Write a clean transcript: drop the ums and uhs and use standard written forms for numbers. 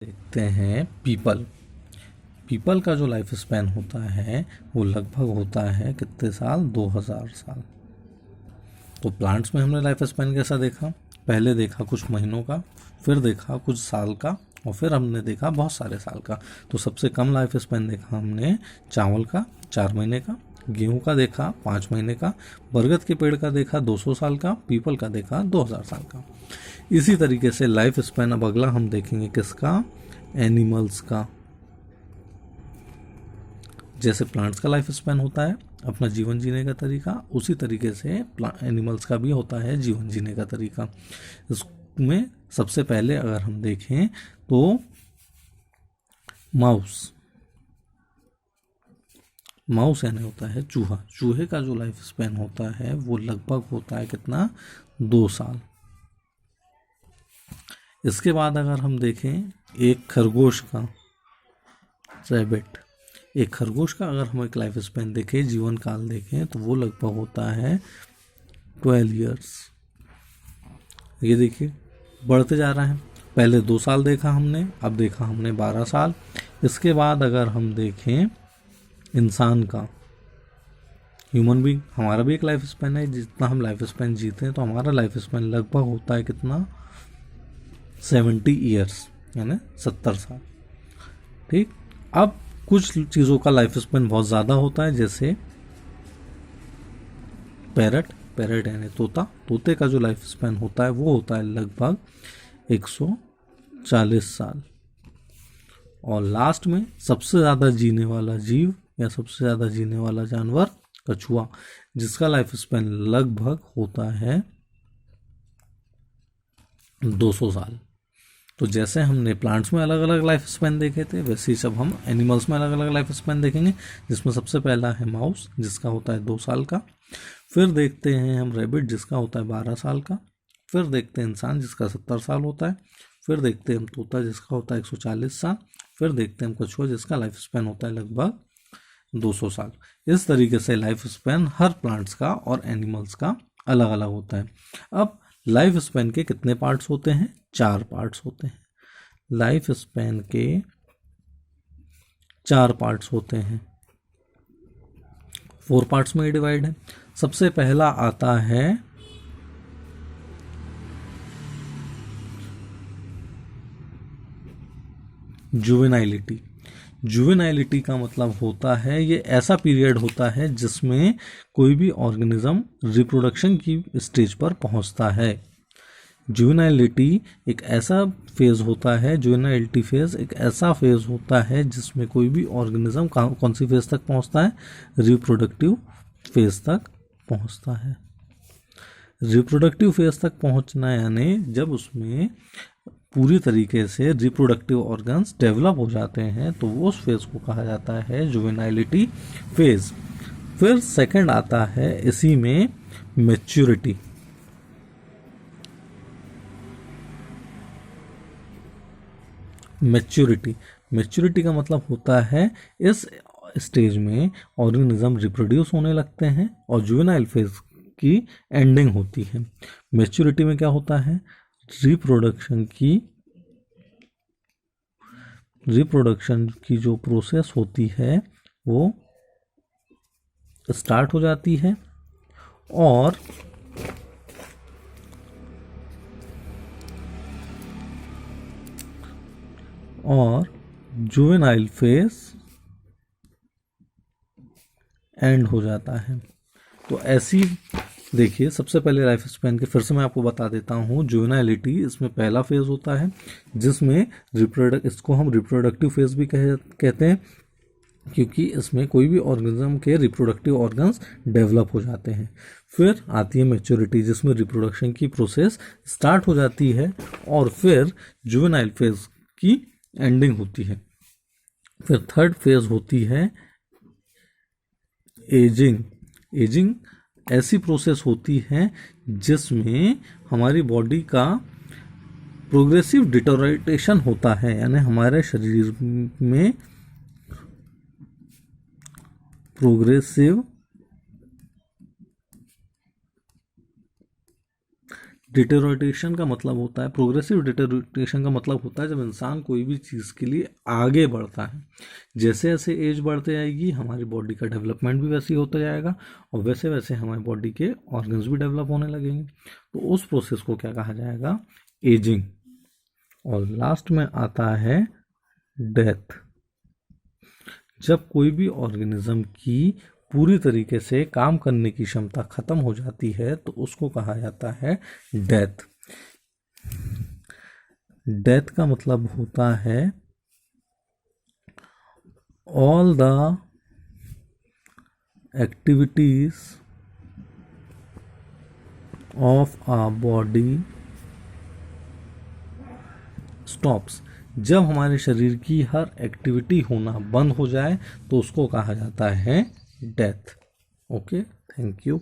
देखते हैं people. People का जो लाइफ स्पैन होता है वो लगभग होता है कितने साल, 2000 साल। तो प्लांट्स में हमने लाइफ स्पैन कैसा देखा, पहले देखा कुछ महीनों का, फिर देखा कुछ साल का, और फिर हमने देखा बहुत सारे साल का। तो सबसे कम लाइफ स्पैन देखा हमने चावल का 4 महीने का, गेहूं का देखा 5 महीने का, बरगद के पेड़ का देखा 200 साल का, पीपल का देखा 2000 साल का। इसी तरीके से लाइफ स्पैन अब अगला हम देखेंगे किसका, एनिमल्स का। जैसे प्लांट्स का लाइफ स्पैन होता है अपना जीवन जीने का तरीका, उसी तरीके से एनिमल्स का भी होता है जीवन जीने का तरीका। इसमें सबसे पहले अगर हम देखें तो माउस यानी होता है चूहा। चूहे का जो लाइफ स्पैन होता है वो लगभग होता है कितना, 2 साल। इसके बाद अगर हम देखें एक खरगोश का, रैबिट, एक खरगोश का अगर हम एक लाइफ स्पैन देखें, जीवन काल देखें, तो वो लगभग होता है 12 ईयर्स। ये देखिए बढ़ते जा रहा है, पहले 2 साल देखा हमने, अब देखा हमने 12 साल। इसके बाद अगर हम देखें इंसान का, ह्यूमन बीइंग, हमारा भी एक लाइफ स्पैन है, जितना हम लाइफ स्पैन जीते हैं तो हमारा लाइफ स्पैन लगभग होता है कितना, 70 ईयर्स यानी 70 साल। ठीक, अब कुछ चीज़ों का लाइफ स्पैन बहुत ज़्यादा होता है, जैसे पैरट यानी तोता। तोते का जो लाइफ स्पैन होता है वो होता है लगभग 140 साल। और लास्ट में सबसे ज़्यादा जीने वाला जीव या सबसे ज़्यादा जीने वाला जानवर कछुआ, जिसका लाइफ स्पैन लगभग होता है 200 साल। तो जैसे हमने प्लांट्स में अलग अलग लाइफ स्पैन देखे थे, वैसे ही सब हम एनिमल्स में अलग अलग लाइफ स्पैन देखेंगे, जिसमें सबसे पहला है माउस जिसका होता है 2 साल का, फिर देखते हैं हम रैबिट जिसका होता है 12 साल का, फिर देखते हैं इंसान जिसका 70 साल होता है, फिर देखते हैं हम तोता जिसका होता है 140 साल, फिर देखते हैं हम कछुआ जिसका लाइफ स्पैन होता है लगभग 200 साल। इस तरीके से लाइफ स्पैन हर प्लांट्स का और एनिमल्स का अलग अलग होता है। अब लाइफ स्पैन के कितने पार्ट्स होते हैं, 4 पार्ट्स होते हैं। लाइफ स्पैन के 4 पार्ट्स होते हैं, 4 पार्ट्स में डिवाइड है। सबसे पहला आता है जुवेनाइलिटी। जुवेनाइलिटी का मतलब होता है ये ऐसा पीरियड होता है जिसमें कोई भी ऑर्गेनिज्म रिप्रोडक्शन की स्टेज पर पहुंचता है। जुवेनाइलिटी एक ऐसा फेज होता है, जुवेनाइलिटी फेज एक ऐसा फेज होता है जिसमें कोई भी ऑर्गेनिज्म कौन सी फेज तक पहुंचता है, रिप्रोडक्टिव फेज तक पहुंचता है। रिप्रोडक्टिव फेज तक पहुंचना यानी जब उसमें पूरी तरीके से रिप्रोडक्टिव ऑर्गन्स डेवलप हो जाते हैं, तो वो उस फेज को कहा जाता है जुवेनाइलिटी फेज। फिर सेकंड आता है इसी में मैच्योरिटी। मैच्योरिटी का मतलब होता है इस स्टेज में ऑर्गेनिज्म रिप्रोड्यूस होने लगते हैं और जुवेनाइल फेज की एंडिंग होती है। मैच्योरिटी में क्या होता है, रिप्रोडक्शन की जो प्रोसेस होती है वो स्टार्ट हो जाती है, और जुवेनाइल फेज एंड हो जाता है। तो ऐसी देखिए, सबसे पहले लाइफ स्पैन के फिर से मैं आपको बता देता हूँ। जुवेनाइलिटी इसमें पहला फेज होता है जिसमें इसको हम रिप्रोडक्टिव फेज भी कहते हैं, क्योंकि इसमें कोई भी ऑर्गेनिज्म के रिप्रोडक्टिव ऑर्गन्स डेवलप हो जाते हैं। फिर आती है मैच्योरिटी जिसमें रिप्रोडक्शन की प्रोसेस स्टार्ट हो जाती है, और फिर जुवेनाइल फेज की एंडिंग होती है। फिर थर्ड फेज होती है एजिंग ऐसी प्रोसेस होती है जिसमें हमारी बॉडी का प्रोग्रेसिव डिटोरेटेशन होता है, यानी हमारे शरीर में प्रोग्रेसिव डिटेरोटेशन का मतलब होता है, प्रोग्रेसिव डिटेरोटेशन का मतलब होता है जब इंसान कोई भी चीज़ के लिए आगे बढ़ता है। जैसे जैसे एज बढ़ते जाएगी हमारी बॉडी का डेवलपमेंट भी वैसे ही होता जाएगा और वैसे वैसे हमारी बॉडी के ऑर्गन्स भी डेवलप होने लगेंगे। तो उस प्रोसेस को क्या कहा जाएगा? एजिंग। और लास्ट में आता है डेथ। जब कोई भी ऑर्गेनिज्म की पूरी तरीके से काम करने की क्षमता खत्म हो जाती है तो उसको कहा जाता है डेथ। डेथ का मतलब होता है all the activities of a body stops. जब हमारे शरीर की हर एक्टिविटी होना बंद हो जाए तो उसको कहा जाता है डेथ। Okay, thank you.